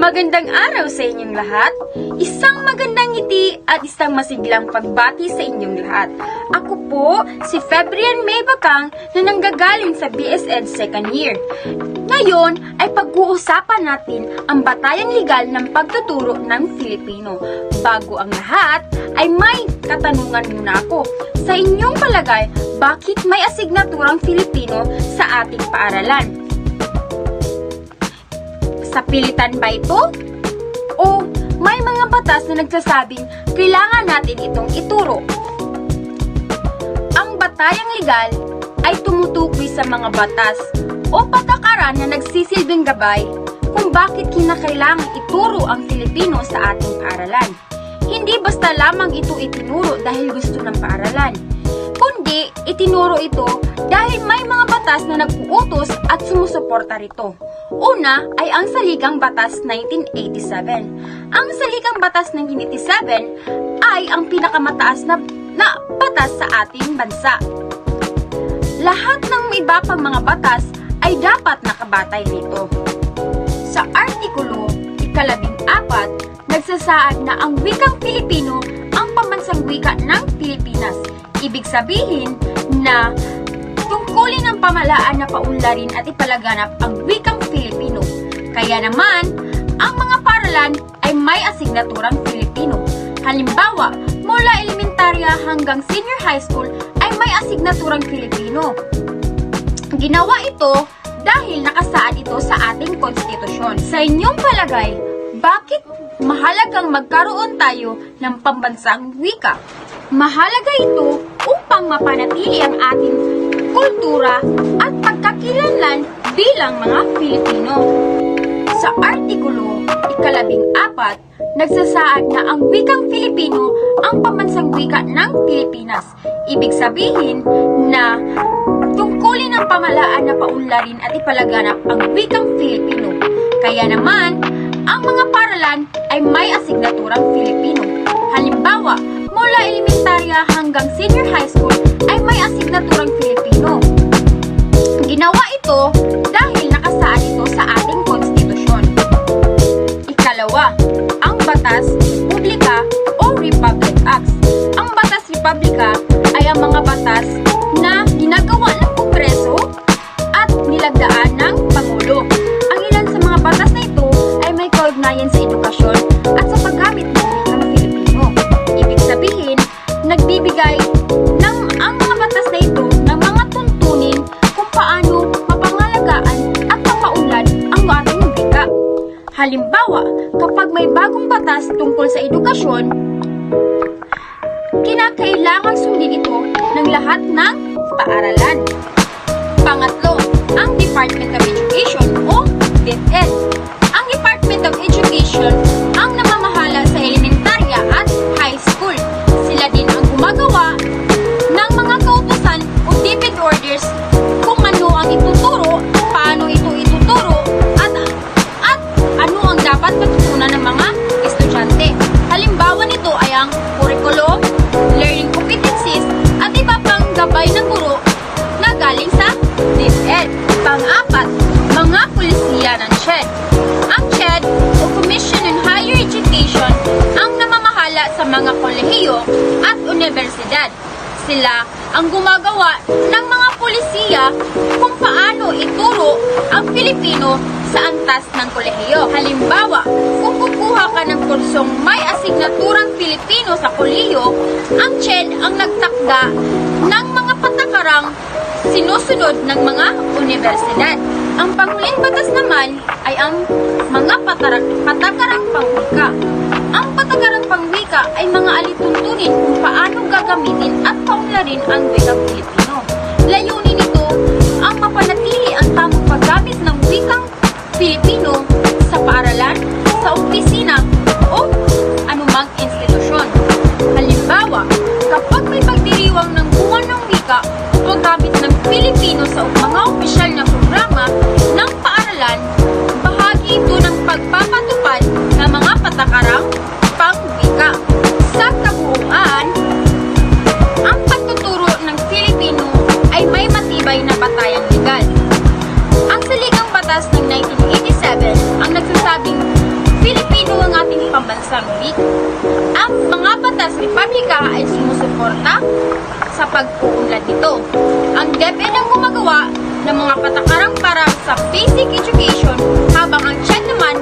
Magandang araw sa inyong lahat. Isang magandang ngiti at isang masiglang pagbati sa inyong lahat. Ako po si Febrian May Bacang na nanggagaling sa BSED second year. Ngayon ay pag-uusapan natin ang batayang legal ng pagtuturo ng Filipino. Bago ang lahat ay may katanungan muna ako. Sa inyong palagay, bakit may asignaturang Filipino sa ating paaralan? Sa pilitan ba ito? O may mga batas na nagsasabing kailangan natin itong ituro? Ang batayang legal ay tumutukoy sa mga batas o patakaran na nagsisilbing gabay kung bakit kinakailangan ituro ang Filipino sa ating paaralan. Hindi basta lamang ito itinuro dahil gusto ng paaralan, kundi itinuro ito dahil may mga batas na nag-uutos at sumusuporta rito. Una ay ang Saligang Batas 1987. Ang Saligang Batas 1987 ay ang pinakamataas na batas sa ating bansa. Lahat ng iba pang mga batas ay dapat nakabatay nito. Sa Artikulo 14, nagsasaad na ang wikang Filipino ang pambansang wika ng Pilipinas. Ibig sabihin na tungkulin ng pamahalaan na paunlarin at ipalaganap ang wikang Filipino. Kaya naman, ang mga paaralan ay may asignaturang Filipino. Halimbawa, mula elementarya hanggang senior high school ay may asignaturang Filipino. Ginawa ito dahil nakasaad ito sa ating konstitusyon. Sa inyong palagay, bakit mahalagang magkaroon tayo ng pambansang wika? Mahalaga ito upang mapanatili ang ating kultura at pagkakilanlan bilang mga Pilipino. Sa Artikulo 14, nagsasaad na ang wikang Filipino ang pambansang wika ng Pilipinas. Ibig sabihin na tungkulin ng pamahalaan na paunlarin at ipalaganap ang wikang Filipino. Kaya naman, ang mga paaralan ay may asignaturang Filipino. Halimbawa, mula elementarya hanggang senior high school ay may asignaturang Filipino. Ginawa ito dahil nakasaad ito sa ating konstitusyon. Ikalawa, ang Batas Republika o Republic Acts. Ang Batas Republika ay ang mga batas na ginagawa ng Kongreso at nilagdaan ng Pangulo. Ang ilan sa mga batas na ito ay may kaugnayan sa edukasyon at sa paggamit ng wikang Filipino. Ibig sabihin, nagbibigay ng ang mga batas na ito ng mga tuntunin kung paano mapangalagaan at mapaunlad ang ating wika. Halimbawa, kapag may bagong batas tungkol sa edukasyon, kinakailangan sundin ito ng lahat ng paaralan. Pangatlo, ang Department of Education o DepEd. Ang Department of Education ang namamahala sa elementarya at high school. Sila din ang gumagawa ng mga kautusan o DepEd orders kung ano ang ituturo, paano ito ituturo, at ano ang dapat matutunan ng mga estudyante. Halimbawa nito ay ang curriculum, learning competencies, at iba pang gabay ng guro na galing sa DepEd. Pang-apat, mga pulisiya ng CHED. Ang CHED o Commission on Higher Education ang namamahala sa mga kolehiyo at universidad. Sila ang gumagawa ng mga pulisiya kung paano ituro ang Filipino sa antas ng kolehiyo. Halimbawa, kung kukuha ka ng kursong may asignaturang Filipino sa kolehiyo, ang CHED ang nagtakda ng mga patakarang sinusunod ng mga universidad. Ang panghuling batas naman ay ang mga patakarang pangwika. Ang patakarang pangwika ay mga alituntunin kung paano gagamitin at paunlarin ang wikang Filipino. Layunin nito ang mapanatili ang tamang paggamit ng wikang Filipino sa paaralan, sa opisina o anumang institusyon. Halimbawa, kapag may pagdiriwang ng buwan ng wika o paggamit ng Filipino sa mga opisyal na programa ng paaralan, bahagi ito ng pagpapatupad ng mga patakarang pangwika. Sa kabuuan, ang pagtuturo ng Filipino ay may matibay na batayang legal. Ang Saligang Batas ng 1987 ang nagsasabing Mozambique. Ang mga batas republika ay sumusuporta sa pag-uunlad nito. Ang DepEd ang gumagawa ng mga patakarang para sa basic education habang ang Tiyan naman